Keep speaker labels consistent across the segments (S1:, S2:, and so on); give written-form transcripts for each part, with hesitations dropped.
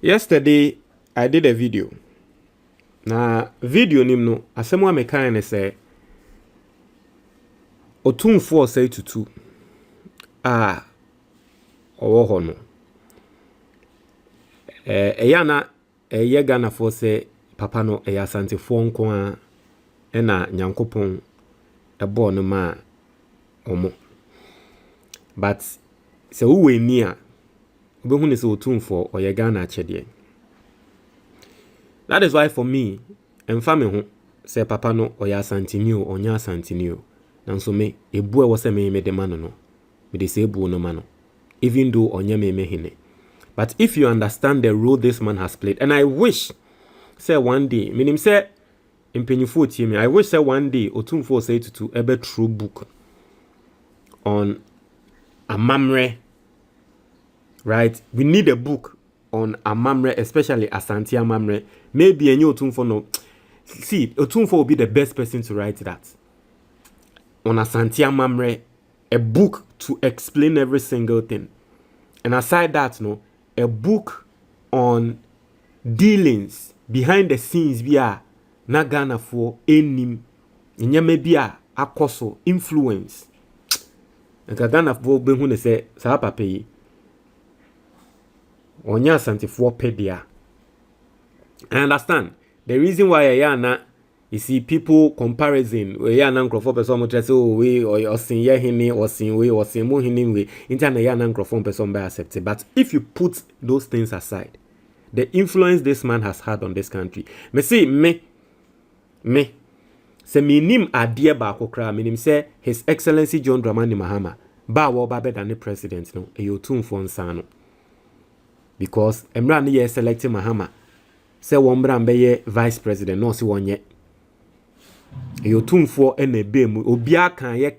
S1: Yesterday, I did a video. Na video nimno asemu amekan ne say Otumfuo say tutu owo ho no. Eyana Ghana for say papa no Asantehene nko a na Nyankopon ebo no ma omo. But se uwe ni a obehu ne se Otumfuo oye Ghana chede. That is why for me, me say papa no oya Asantehene o onya Asantehene o. Nanso me ebu e wo se me de mano no. Me de say ebu no mano. Even though onya me hine. But if you understand the role this man has played, and I wish say one day, meaning say impenyufo tie me, I wish say one day Otumfuo say to ebe true book on Amamre. Right? We need a book on Amamre, especially Asante Amamre. Maybe a new Otumfuo no. See, Otumfuo will be the best person to write that. On Asante Amamre, a book to explain every single thing. And aside that, no, a book on dealings behind the scenes via na Ghana for enim nyame bia akoso influence. And Ghana for be hu ne say sa papa yi onya Asantehene pedia. I understand the reason why you see people comparison we na nkrofo person mo say oh we or osin ye hini osin we osin mo hini we internet na nkrofo person be accept. But if you put those things aside, the influence this man has had on this country, me say me say minim adie ba akokra minim say His Excellency John Dramani Mahama ba wo ba better than president no e Otumfuo nsa no, because emra ne ye select Mahama say won bra be vice president no si wonye Otumfuo ene bemu obia kan ye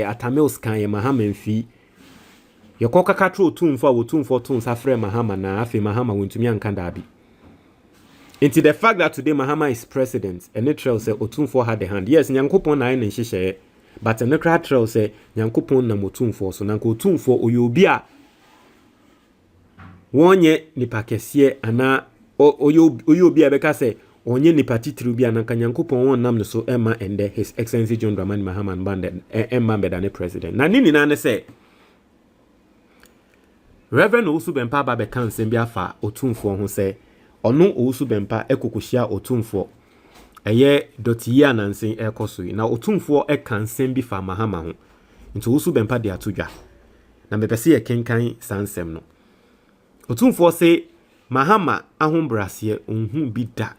S1: atamils kan ye Mahama mfi ye kokaka tro Otumfuo tun safre Mahama na afi Mahama wontumi anka dabi. Into the fact that today Mahama is president and it trail say Otumfuo had the hand. Yes, Nyankopon na ene nhihye, but the kra trail say Nyankopon na Otumfuo so nanko Otumfuo oyobia wonye nipa kese ana oyobia beka say onye nipa titiri bia nanka Nyankopon won nam no so ema ende His Excellency John Dramani Mahama bande ema bedane president. Na nini na ne say Reverend Owusu Bempah ba be kan sembia fa Otumfuo ho say ono Owusu Bempah ekokohia Otumfuo eye dotiye anansen ekoso na Otumfuo kan sembi fa Mahama ho nti Owusu Bempah de atodwa na mepese ye kenkan sansem no. Otumfuo say Mahama ahombrase onhu bi da.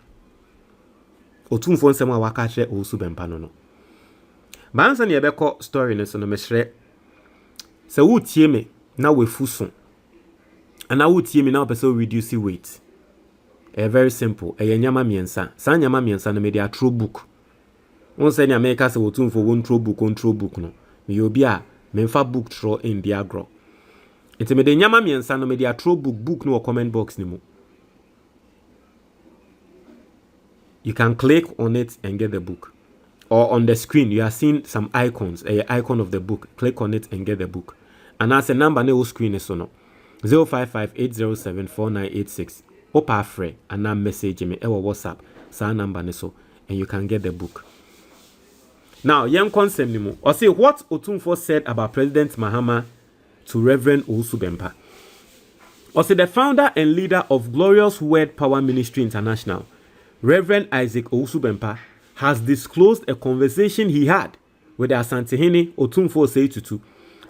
S1: Otumfuo nsem a waka kire Owusu Bempah no bansa ne yebekọ story ne so no mehre se wutie me na wefuso ana wutie me na opese reduce weight. Very simple. Nyama miensa. Sa nyama miensa no me dia true book. Won say nya make say Otumfuo won true book no. Me obi a me mfa book tro in dia agro. Enti me de nyama miensa no me dia true book no comment box ni mu. You can click on it and get the book. Or on the screen you are seeing some icons, a icon of the book. Click on it and get the book. And as a number no screen is so no. 0558074986. Opa free and now message me ewa WhatsApp sa number ne so and you can get the book. Now, young concept ni mo. Or say what Otumfuo said about President Mahama to Reverend Owusu Bempah. Or say the founder and leader of Glorious Word Power Ministry International, Reverend Isaac Owusu Bempah, has disclosed a conversation he had with the Asantehene Otumfuo Seitutu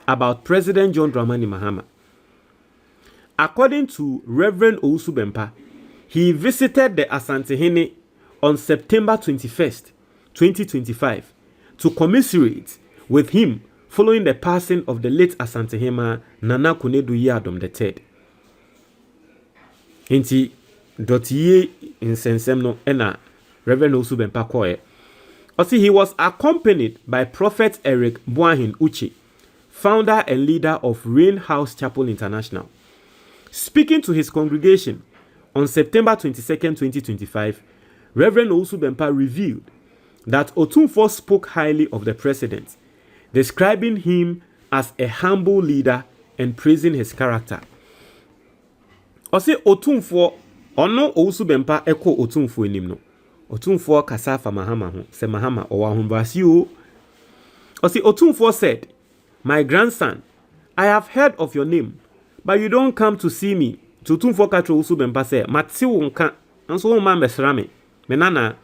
S1: about President John Dramani Mahama. According to Reverend Owusu Bempah, he visited the Asantehene on September 21st, 2025 to commiserate with him following the passing of the late Asantehene Nana Kunedu Yadom III. Inti dotiye insensem no ena Reverend Owusu Bempah koye. Also, he was accompanied by Prophet Eric Boahin Uche, founder and leader of Rain House Chapel International. Speaking to his congregation on September 22nd, 2025, Reverend Owusu Bempah revealed that Otumfuo spoke highly of the president, describing him as a humble leader and praising his character. Ose Otumfuo Ono Owusu Bempah eko Otumfuo enim no. Otumfuo kasa fa Mahama ho. Se Mahama owa ahombrase o. Osi Otumfuo said, "My grandson, I have heard of your name, but you don't come to see me." Otumfuo ka tro Owusu Bempah say, "Mate wo nka, anso wo ma mesra me. Me nana."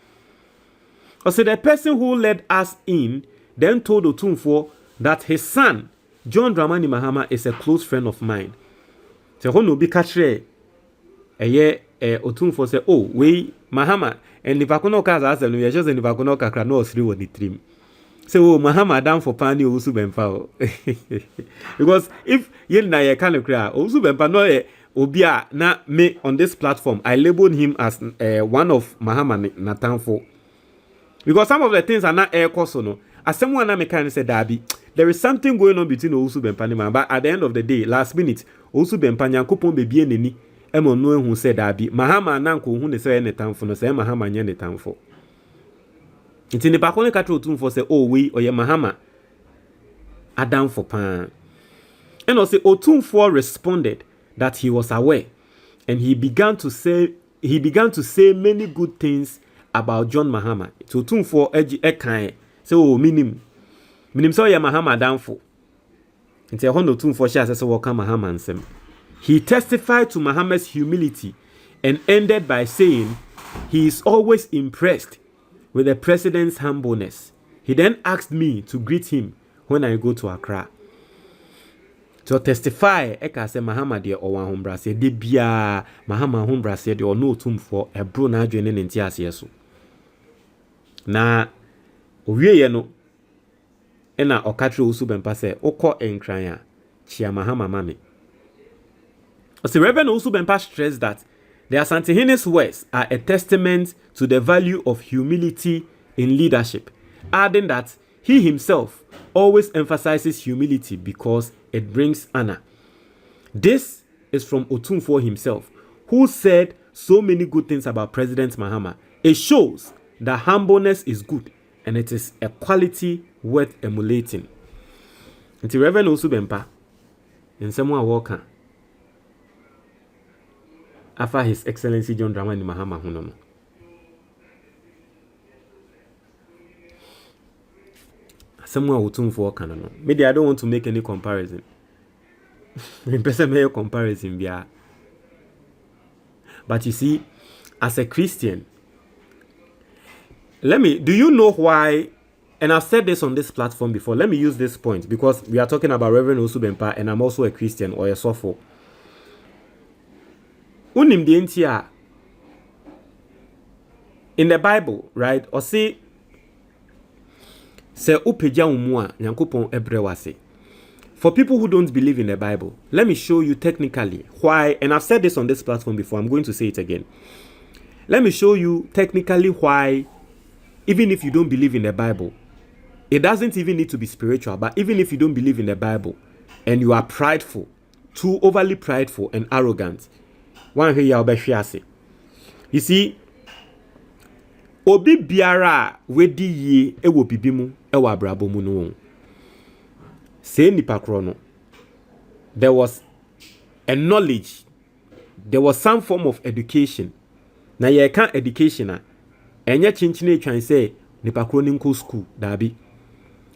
S1: Osi the person who led us in then told Otumfuo that his son, John Dramani Mahama, is a close friend of mine. Se ho no bi ka kire Otumfuo say, "Oh, we Mahama and nipa ko no ka za no ye just nipa ko no kakra no osiri woni trim." Say, "Oh, Mahama down for pani Owusu Bempah." Because if yen na ye kan kra Owusu Bempah no obia na me on this platform, I labeled him as one of Mahama natanfo. Because some of the things are not air course no. As someone na me kind say Dabi, there is something going on between Owusu Bempah and Mahama. But at the end of the day, last minute, Owusu Bempah nyankopon bebi eneni emo no ehun say Dabi. Mahama na nko hu ne say netanfo no say Mahama nya netanfo. Nti ne bakone ka tro Otumfuo say, "Oh we oye Mahama adam for pan." And also Otumfuo responded that he was aware, and he began to say many good things about John Mahama. So Otumfuo ekan say, "Oh minim so oye Mahama adam for." Nti ehon Otumfuo sha say wo kan Mahama nsem. He testified to Mahama's humility and ended by saying he is always impressed with the president's humbleness. He then asked me to greet him when I go to Accra. To testify, eka se Mahama de owa hombrase de bia Mahama hombrase de ono Otumfuo ebro na adwene ne nti ase so. Na owie ye no ena okatre Owusu Bempah se okọ enkran a chia Mahama mame. The Reverend Owusu Bempah stressed that the Asantehene's words are a testament to the value of humility in leadership, adding that he himself always emphasizes humility because it brings honor. This is from Otumfuo himself, who said so many good things about President Mahama. It shows that humbleness is good and it is a quality worth emulating. The Reverend Owusu Bempah, in someone walker, after His Excellency John Dramani Mahama Hunono. Someone Otumfuo kanano. Maybe I don't want to make any comparison. Comparison. But you see, as a Christian, do you know why? And I've said this on this platform before. Let me use this point because we are talking about Reverend Owusu Bempah and I'm also a Christian or a sopho. Unim di entia in the Bible, right? Or say upeja umua nyankopon ebrewase. For people who don't believe in the Bible, let me show you technically why, and I've said this on this platform before, I'm going to say it again. Let me show you technically why, even if you don't believe in the Bible, it doesn't even need to be spiritual, but even if you don't believe in the Bible and you are prideful, too overly prideful and arrogant, one here you see, obi biara wedi ye ewo bibimu ewa brabo mu no. Say nipa krono. There was a knowledge. There was some form of education. Na ye kan education a enye chinchine twan say nipa krono nko school dabi.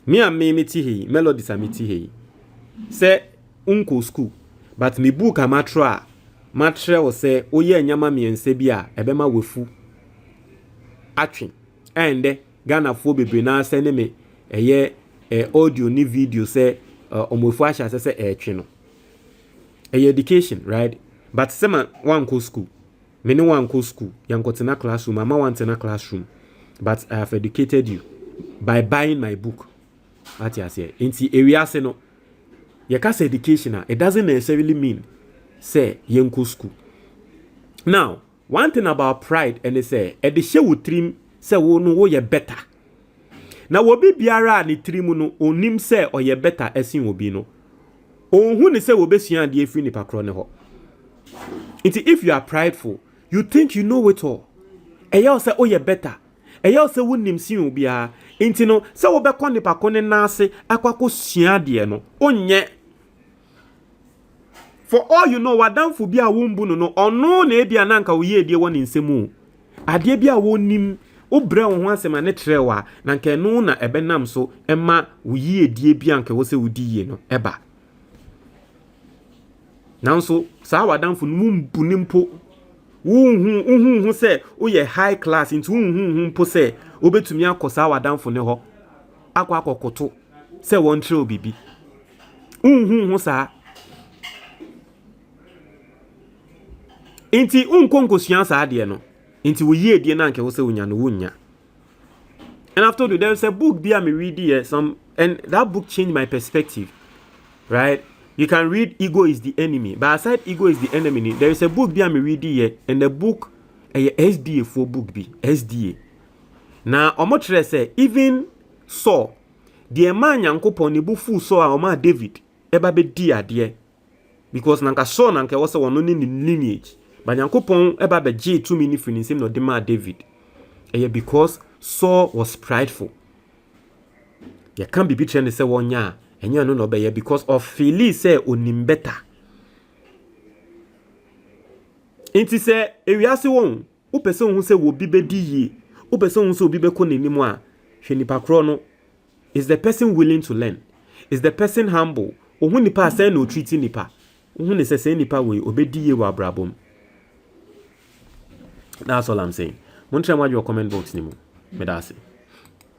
S1: Me and me ti he melodies amiti he. Say unko school but me book amatra matre o say oye nyama miense bia ebema wefu atwin ende Ghana fo bebre na se ne me eye audio ni video say omofu asha say etwe no education, right? But sema one go school, me no one go school, yankotena classroom, mama wantena classroom, but I have educated you by buying my book. What you say inti area say no ye kasa education, it doesn't necessarily mean say yenko school. Now, one thing about pride and they say e de hye wo trim say wo no wo ye better. Na wo bi biara ni trim no onim say o ye better esin wo bi no. Onhu ni say wo besua de afri ni pakro ne ho. If you are prideful, you think you know it all. Eya say o ye better. Eya say wo nim sin obi a. Inti no say wo be kon ni pakro ne na ase akwako sua de no. Onye For all you know, wadamfo bi a wombu no ono na ebia na nka wo ye die woni nsemu. Ade bia wonim obrɛ wo ho asɛm ne trɛwa na nka no na ɛbɛnam so ɛma wo yie die bia nka wo sɛ wodi yie no ɛba. Nanso saa wadamfo no mumbu nimpo hu sɛ woyɛ high class into hu mpo sɛ obetumi akɔ saa wadamfo ne ho akɔkoto sɛ won trɛ obibi. Hu saa inti unkonkosua saa de no inti wo yie die na nke wo se wonya no wonya. And after that, there's a book be me read here and that book changed my perspective, right? You can read Ego is the Enemy, but aside Ego is the Enemy, there is a book be me read here, and the book a SDA for book be SDA. Now omotre say even Saul the man Yankopon ne bufu Saul a oma David eba be di ade because nanka Saul nanka wo se wono ni lineage. But Yankopon eba be J 2 minutes for him no de ma David. Because Saul was prideful. You can't be betraying the say one ya and you no be because of Philly say onim better. Inti say ewiase won wo pese hu say wo bi be di yi wo pese hu say obi be ko nanim a hwe nipa kro no is the person willing to learn, is the person humble ohun nipa say no treat nipa ohun ne say nipa we obedi ye wa brabom. That's all I'm saying. Mon try your comment box ni mo. Medase.